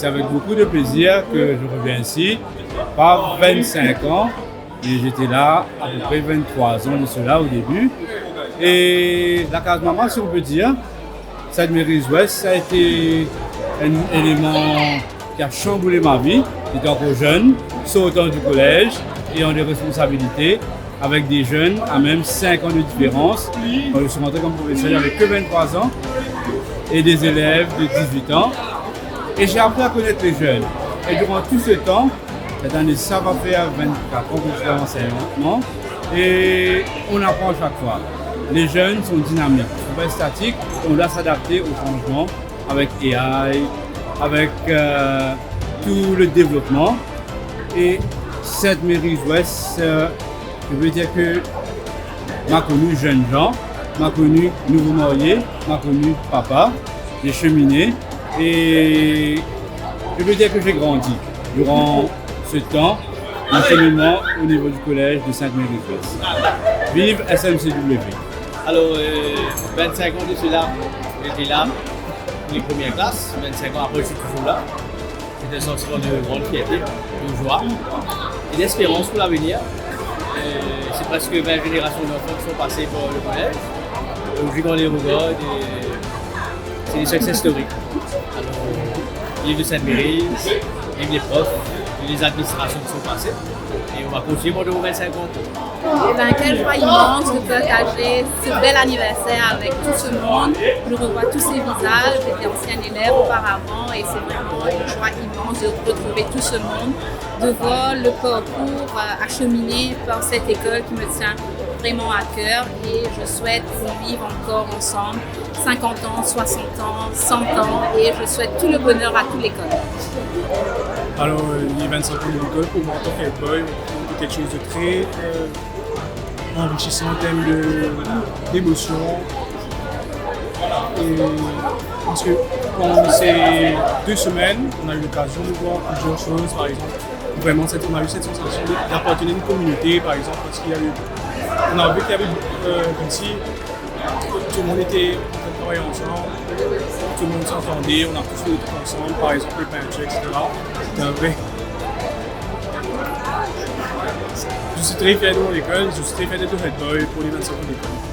c'est avec beaucoup de plaisir que je reviens ici. Pas 25 ans, mais j'étais là à peu près 23 ans de cela au début. Et la case maman, si on peut dire, Sainte-Mary's-Ouest, ça a été un élément qui a chamboulé ma vie. J'étais encore jeune, sortant du collège, ayant des responsabilités, avec des jeunes à même 5 ans de différence. Quand je suis rentré comme professeur, j'avais que 23 ans et des élèves de 18 ans. Et j'ai appris à connaître les jeunes. Et durant tout ce temps, cette année, ça va faire 24 ans que je suis en enseignement et on apprend à chaque fois. Les jeunes sont dynamiques, ils ne sont pas statiques, on doit s'adapter au changement avec AI, avec tout le développement. Et Sainte-Mary's-Ouest, je veux dire que m'a connu jeune gens, m'a connu nouveau marié, m'a connu papa, j'ai cheminé et je veux dire que j'ai grandi durant ce temps, l'enseignement au niveau du collège de Sainte-Mary's-Ouest. Vive SMCW! Alors, 25 ans de cela, j'étais là pour les premières classes. 25 ans après, je suis toujours là. C'est un sentiment de grande fierté, de joie et d'espérance pour l'avenir. C'est presque 20 générations d'enfants qui sont passés par le collège. Aujourd'hui, on les regarde et c'est des success stories. Alors, vive de Sainte-Mary's, vive les profs, vive les administrations qui sont passées. Et on va continuer pendant 25 ans. Eh bien, quelle joie immense de partager ce bel anniversaire avec tout ce monde. Je revois tous ces visages, j'étais ancienne élève auparavant et c'est vraiment une joie immense de retrouver tout ce monde, de voir le parcours acheminé par cette école qui me tient vraiment à cœur et je souhaite qu'on vive encore ensemble 50 ans, 60 ans, 100 ans et je souhaite tout le bonheur à toute l'école. Alors, les 25 ans de l'école, pour moi, en tant qu'école, c'est quelque chose de très enrichissant en termes d'émotions. Et parce que pendant ces 2 semaines, on a eu l'occasion de voir plusieurs choses. Par exemple, vraiment, on a eu cette sensation d'appartenir à une communauté, par exemple, parce qu'il y a eu. On a vu qu'il y avait comme si tout le monde était en train de travailler ensemble, tout le monde s'entendait, on a tous fait des trucs ensemble, par exemple les peintures, etc. C'était un vrai. Je suis très fier de mon école, je suis très fier d'être head boy pour les 25 ans d'école.